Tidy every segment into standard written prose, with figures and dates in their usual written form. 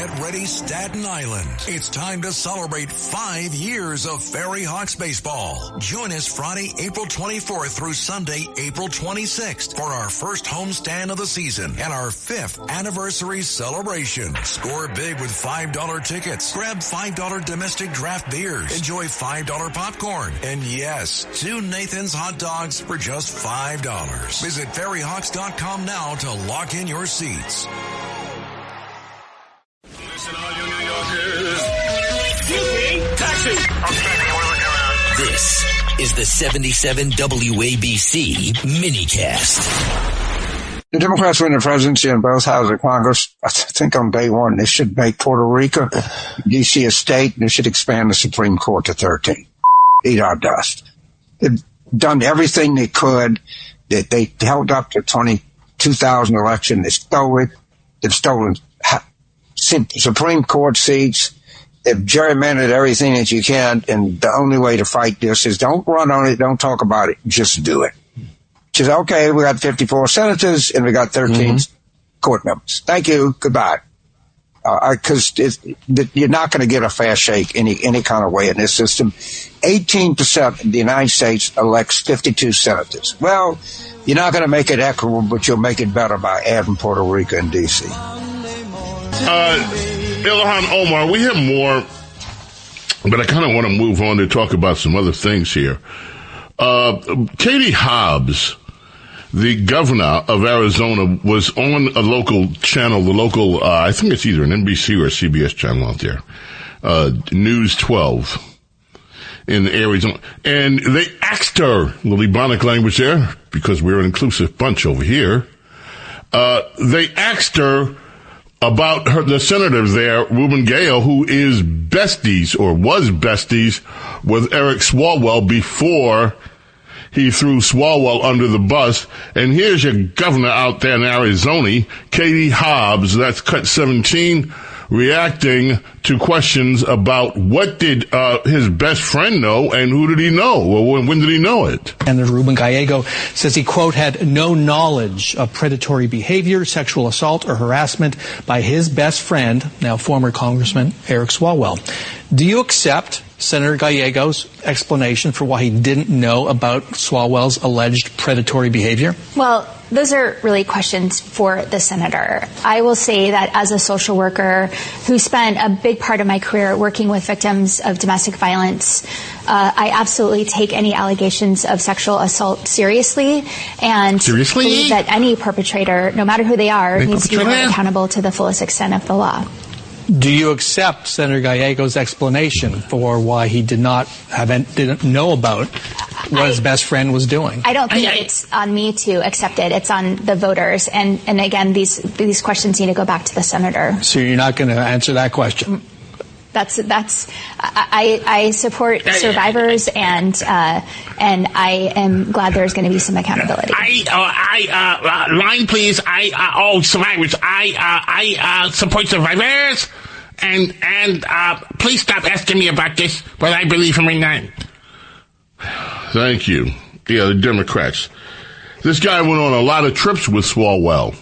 Get ready, Staten Island. It's time to celebrate 5 years of Ferry Hawks baseball. Join us Friday, April 24th through Sunday, April 26th for our first homestand of the season and our 5th anniversary celebration. Score big with $5 tickets. Grab $5 domestic draft beers. Enjoy $5 popcorn. And yes, 2 Nathan's hot dogs for just $5. Visit ferryhawks.com now to lock in your seats. This is the 77 WABC minicast. The Democrats win the presidency in both houses of Congress. I think on day one, they should make Puerto Rico, D.C. a state, and they should expand the Supreme Court to 13. Eat our dust. They've done everything they could. They held up the 2000 election. They stole it. They've stolen Supreme Court seats. They've gerrymandered everything that you can, and the only way to fight this is don't run on it, don't talk about it, just do it. Just, okay, we got 54 senators, and we got 13 court members. Thank you, goodbye. Because you're not going to get a fair shake any kind of way in this system. 18% of the United States elects 52 senators. Well, you're not going to make it equitable, but you'll make it better by adding Puerto Rico and D.C. Ilhan Omar, we have more, but I kind of want to move on to talk about some other things here. Katie Hobbs, the governor of Arizona, was on a local channel, I think it's either an NBC or a CBS channel out there, News 12 in Arizona. And they asked her, little Ebonic language there, because we're an inclusive bunch over here. They asked her about the senator there, Ruben Gale, who is besties or was besties with Eric Swalwell before he threw Swalwell under the bus. And here's your governor out there in Arizona, Katie Hobbs, that's cut 17, reacting to questions about what did his best friend know and who did he know? Well, when did he know it? And Ruben Gallego says he, quote, had no knowledge of predatory behavior, sexual assault, or harassment by his best friend, now former Congressman Eric Swalwell. Do you accept Senator Gallego's explanation for why he didn't know about Swalwell's alleged predatory behavior? Well, those are really questions for the senator. I will say that as a social worker who spent a big part of my career working with victims of domestic violence, I absolutely take any allegations of sexual assault seriously and believe that any perpetrator, no matter who they are, needs to be held accountable to the fullest extent of the law. Do you accept Senator Gallego's explanation for why he didn't know about what his best friend was doing? I don't think it's on me to accept it. It's on the voters. And again, these questions need to go back to the senator. So you're not going to answer that question? I support survivors, and I am glad there's going to be some accountability. Line, please. Survivors. I support survivors, and please stop asking me about this, but I believe him in that. Thank you. Yeah, the Democrats. This guy went on a lot of trips with Swalwell.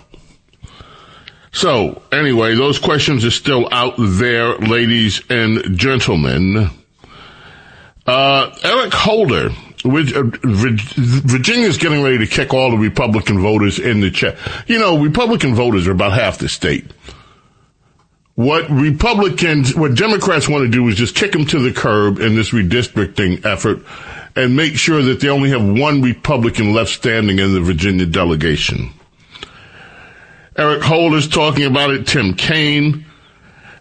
So, anyway, those questions are still out there, ladies and gentlemen. Eric Holder, Virginia's getting ready to kick all the Republican voters in the chair. You know, Republican voters are about half the state. What Democrats want to do is just kick them to the curb in this redistricting effort and make sure that they only have one Republican left standing in the Virginia delegation. Eric Holder's talking about it. Tim Kaine.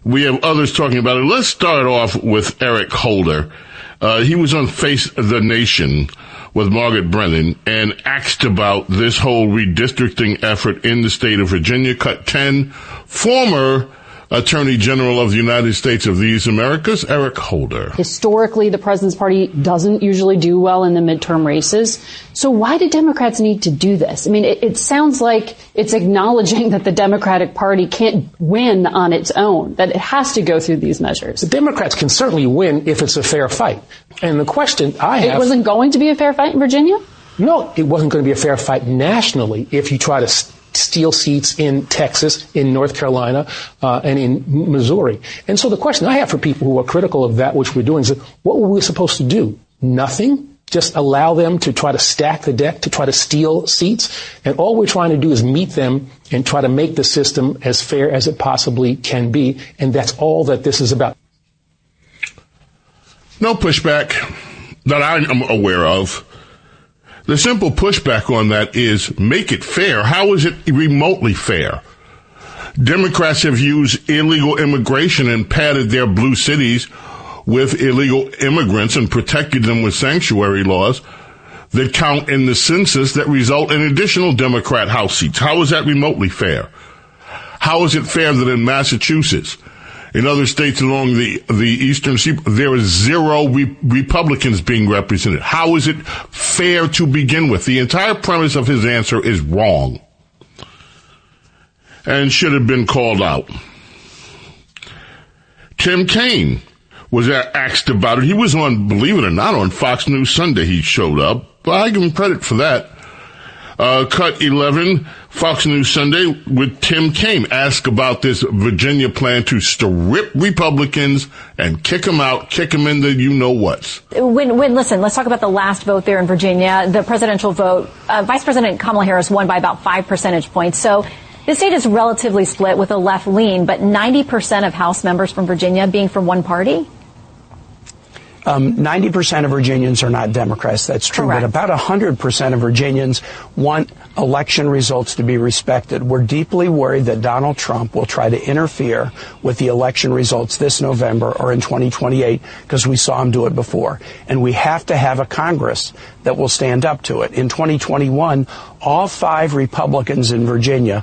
We have others talking about it. Let's start off with Eric Holder. He was on Face the Nation with Margaret Brennan and asked about this whole redistricting effort in the state of Virginia. Cut 10. Former Attorney General of the United States of these Americas, Eric Holder. Historically, the president's party doesn't usually do well in the midterm races. So why do Democrats need to do this? I mean, it sounds like it's acknowledging that the Democratic Party can't win on its own, that it has to go through these measures. The Democrats can certainly win if it's a fair fight. And the question I have... It wasn't going to be a fair fight in Virginia? No, it wasn't going to be a fair fight nationally if you try to steal seats in Texas, in North Carolina, and in Missouri. And so the question I have for people who are critical of that which we're doing is, what were we supposed to do? Nothing? Just allow them to try to stack the deck, to try to steal seats? And all we're trying to do is meet them and try to make the system as fair as it possibly can be. And that's all that this is about. No pushback that I'm aware of. The simple pushback on that is make it fair. How is it remotely fair? Democrats have used illegal immigration and padded their blue cities with illegal immigrants and protected them with sanctuary laws that count in the census that result in additional Democrat House seats. How is that remotely fair? How is it fair that in Massachusetts, in other states along the eastern seaboard, there is zero Republicans being represented? How is it fair to begin with? The entire premise of his answer is wrong and should have been called out. Tim Kaine was asked about it. He was on, believe it or not, on Fox News Sunday. He showed up. But I give him credit for that. Cut 11, Fox News Sunday with Tim Kaine. Asked about this Virginia plan to strip Republicans and kick them out, kick them in the you-know-whats. Listen, let's talk about the last vote there in Virginia, the presidential vote. Vice President Kamala Harris won by about 5 percentage points. So the state is relatively split with a left lean, but 90% of House members from Virginia being from one party? 90% of Virginians are not Democrats. That's true. Correct. But about 100% of Virginians want election results to be respected. We're deeply worried that Donald Trump will try to interfere with the election results this November or in 2028 because we saw him do it before. And we have to have a Congress that will stand up to it. In 2021, all 5 Republicans in Virginia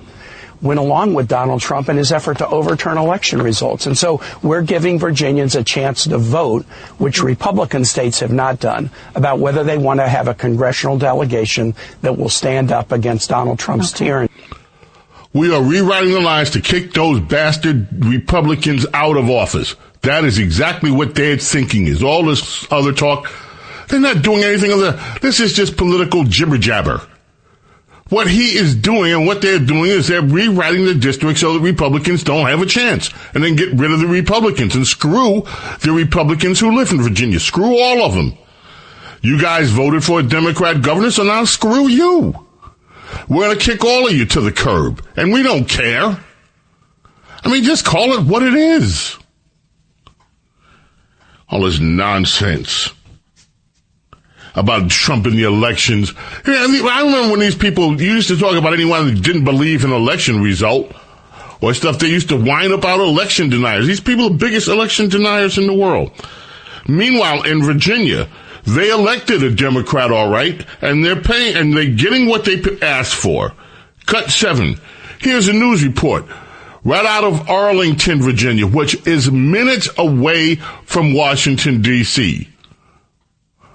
went along with Donald Trump in his effort to overturn election results. And so we're giving Virginians a chance to vote, which Republican states have not done, about whether they want to have a congressional delegation that will stand up against Donald Trump's tyranny. We are rewriting the lines to kick those bastard Republicans out of office. That is exactly what their thinking is. All this other talk, they're not doing anything other. This is just political jibber-jabber. What he is doing and what they're doing is they're rewriting the district so that Republicans don't have a chance, and then get rid of the Republicans and screw the Republicans who live in Virginia. Screw all of them. You guys voted for a Democrat governor, so now screw you. We're going to kick all of you to the curb, and we don't care. I mean, just call it what it is. All this nonsense about Trump in the elections. I remember when these people used to talk about anyone that didn't believe in election result or stuff. They used to whine about election deniers. These people are the biggest election deniers in the world. Meanwhile, in Virginia, they elected a Democrat, all right, and they're paying, and they're getting what they asked for. Cut 7. Here's a news report right out of Arlington, Virginia, which is minutes away from Washington, D.C.,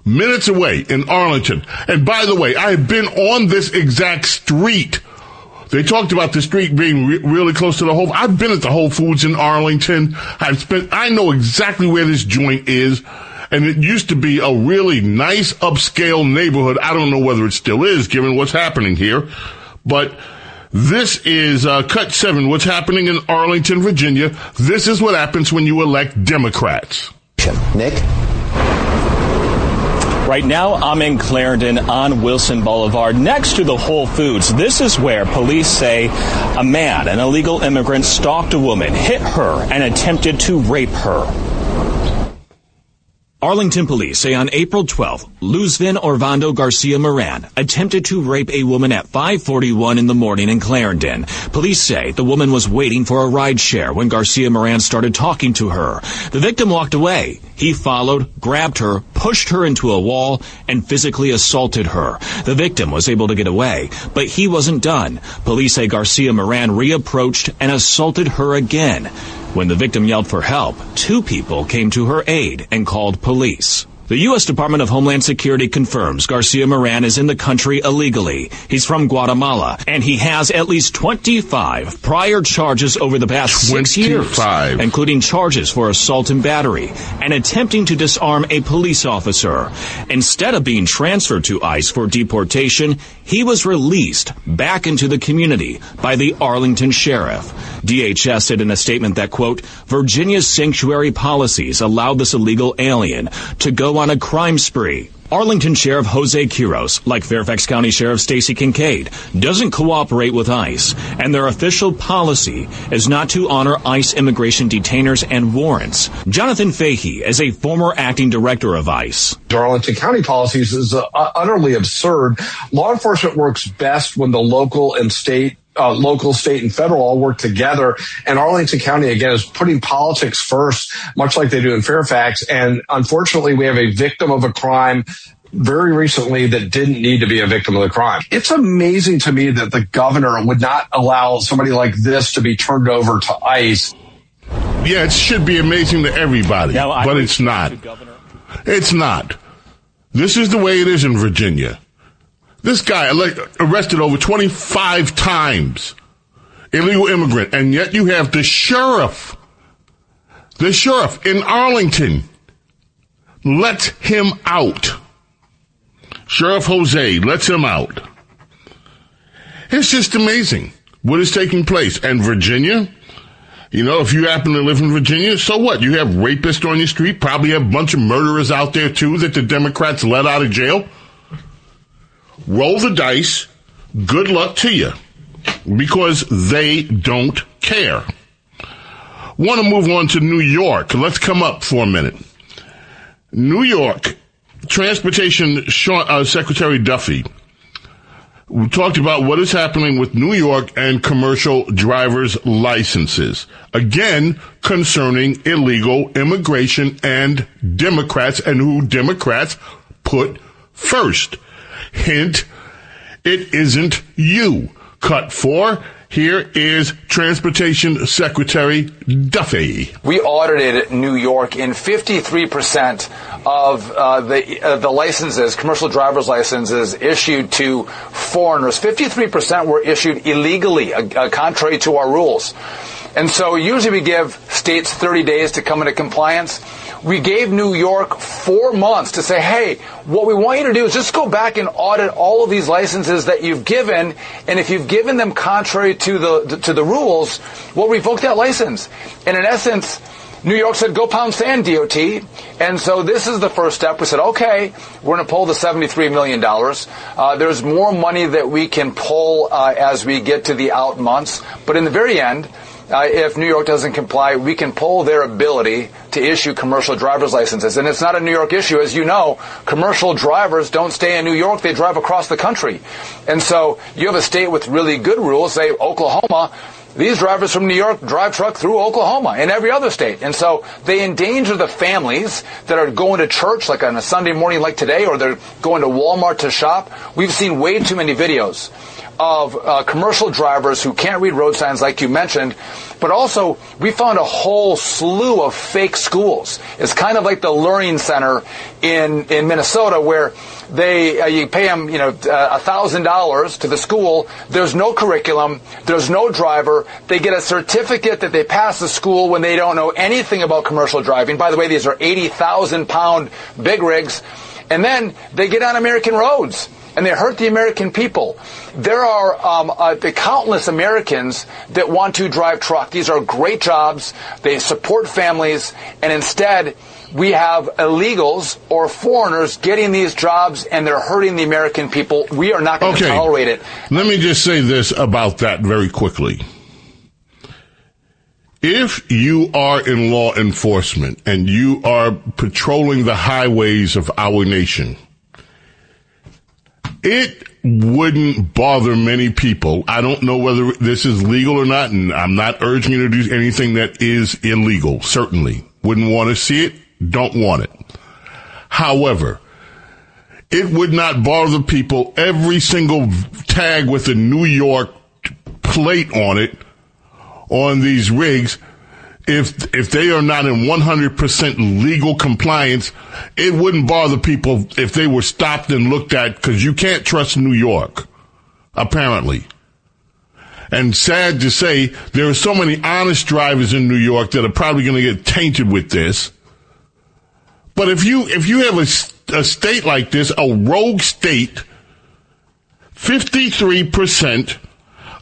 minutes away in Arlington. And by the way, I have been on this exact street. They talked about the street being really close to the Whole. I've been at the Whole Foods in Arlington. I know exactly where this joint is. And it used to be a really nice upscale neighborhood. I don't know whether it still is, given what's happening here. But this is Cut 7, what's happening in Arlington, Virginia. This is what happens when you elect Democrats. Nick? Right now, I'm in Clarendon on Wilson Boulevard next to the Whole Foods. This is where police say a man, an illegal immigrant, stalked a woman, hit her, and attempted to rape her. Arlington police say on April 12th, Luzvin Orvando Garcia Moran attempted to rape a woman at 5:41 in the morning in Clarendon. Police say the woman was waiting for a ride share when Garcia Moran started talking to her. The victim walked away. He followed, grabbed her, pushed her into a wall, and physically assaulted her. The victim was able to get away, but he wasn't done. Police say Garcia Moran reapproached and assaulted her again. When the victim yelled for help, 2 people came to her aid and called police. The U.S. Department of Homeland Security confirms Garcia Moran is in the country illegally. He's from Guatemala, and he has at least 25 prior charges over the past 6 years, including charges for assault and battery and attempting to disarm a police officer. Instead of being transferred to ICE for deportation, he was released back into the community by the Arlington sheriff. DHS said in a statement that, quote, Virginia's sanctuary policies allowed this illegal alien to go on a crime spree. Arlington Sheriff Jose Quiros, like Fairfax County Sheriff Stacey Kincaid, doesn't cooperate with ICE, and their official policy is not to honor ICE immigration detainers and warrants. Jonathan Fahey is a former acting director of ICE. Arlington County policies is utterly absurd. Law enforcement works best when the local, state, and federal all work together. And Arlington County, again, is putting politics first, much like they do in Fairfax. And unfortunately, we have a victim of a crime very recently that didn't need to be a victim of the crime. It's amazing to me that the governor would not allow somebody like this to be turned over to ICE. Yeah, it should be amazing to everybody, but it's not. It's not. This is the way it is in Virginia. This guy arrested over 25 times, illegal immigrant, and yet you have the sheriff in Arlington lets him out. Sheriff Jose lets him out. It's just amazing what is taking place. And Virginia, you know, if you happen to live in Virginia, so what? You have rapists on your street, probably have a bunch of murderers out there too that the Democrats let out of jail. Roll the dice. Good luck to you, because they don't care. Want to move on to New York. Let's come up for a minute. New York, Transportation Secretary Duffy, we talked about what is happening with New York and commercial driver's licenses. Again, concerning illegal immigration and Democrats, and who Democrats put first. Hint, it isn't you. Cut 4. Here is Transportation Secretary Duffy. We audited New York in 53% of the licenses, commercial driver's licenses issued to foreigners. 53% were issued illegally, contrary to our rules. And so usually we give states 30 days to come into compliance. We gave New York 4 months to say, hey, what we want you to do is just go back and audit all of these licenses that you've given, and if you've given them contrary to the rules, we'll revoke that license. And in essence, New York said, go pound sand, DOT. And so this is the first step. We said, okay, we're going to pull the $73 million. There's more money that we can pull as we get to the out months. But in the very end, if New York doesn't comply, we can pull their ability to issue commercial driver's licenses. And it's not a New York issue. As you know, commercial drivers don't stay in New York. They drive across the country. And so you have a state with really good rules, say Oklahoma. These drivers from New York drive truck through Oklahoma and every other state. And so they endanger the families that are going to church like on a Sunday morning like today, or they're going to Walmart to shop. We've seen way too many videos of commercial drivers who can't read road signs like you mentioned, but also we found a whole slew of fake schools. It's kind of like the Learning Center in Minnesota, where you pay them $1,000 to the school. There's no curriculum. There's no driver. They get a certificate that they passed the school when they don't know anything about commercial driving. By the way, these are 80,000-pound big rigs. And then they get on American roads, and they hurt the American people. There are the countless Americans that want to drive truck. These are great jobs. They support families. And instead, we have illegals or foreigners getting these jobs, and they're hurting the American people. We are not going to tolerate it. Let me just say this about that very quickly. If you are in law enforcement and you are patrolling the highways of our nation, it wouldn't bother many people. I don't know whether this is legal or not, and I'm not urging you to do anything that is illegal, certainly. Wouldn't want to see it, don't want it. However, it would not bother people. Every single tag with a New York plate on it, on these rigs, if they are not in 100% legal compliance, it wouldn't bother people if they were stopped and looked at, because you can't trust New York, apparently. And sad to say, there are so many honest drivers in New York that are probably going to get tainted with this. But if you have a state like this, a rogue state, 53%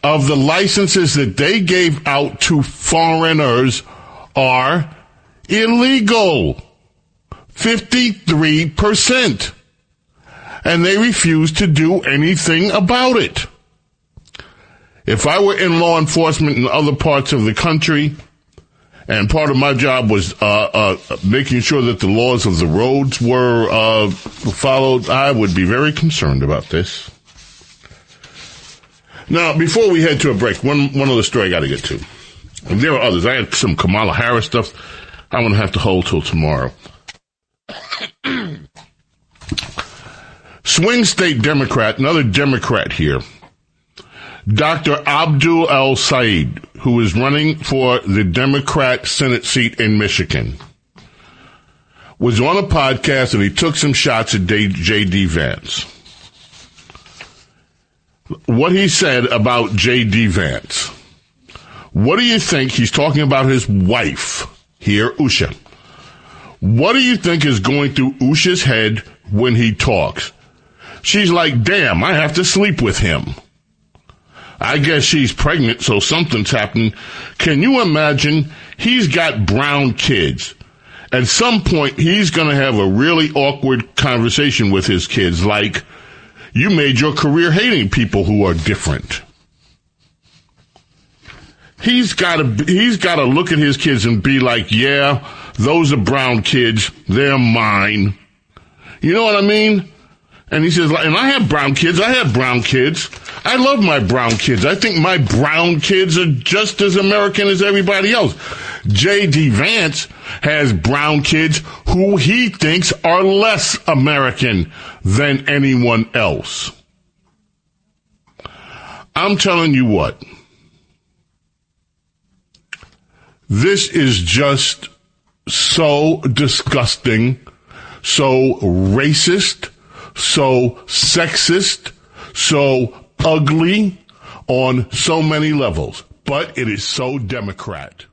of the licenses that they gave out to foreigners are illegal. 53%. And they refuse to do anything about it. If I were in law enforcement in other parts of the country, and part of my job was making sure that the laws of the roads were followed, I would be very concerned about this. Now, before we head to a break, one other story I got to get to. And there are others. I had some Kamala Harris stuff I'm going to have to hold till tomorrow. Swing state Democrat, another Democrat here, Dr. Abdul El-Sayed, who is running for the Democrat Senate seat in Michigan, was on a podcast and he took some shots at J.D. Vance. What he said about J.D. Vance. What do you think? He's talking about his wife here, Usha. What do you think is going through Usha's head when he talks? She's like, damn, I have to sleep with him. I guess she's pregnant, so something's happening. Can you imagine? He's got brown kids. At some point, he's going to have a really awkward conversation with his kids, like, you made your career hating people who are different. He's got to look at his kids and be like, yeah, those are brown kids. They're mine. You know what I mean? And he says, and I have brown kids. I have brown kids. I love my brown kids. I think my brown kids are just as American as everybody else. J.D. Vance has brown kids who he thinks are less American than anyone else. I'm telling you what. This is just so disgusting, so racist, so sexist, so ugly on so many levels. But it is so Democrat.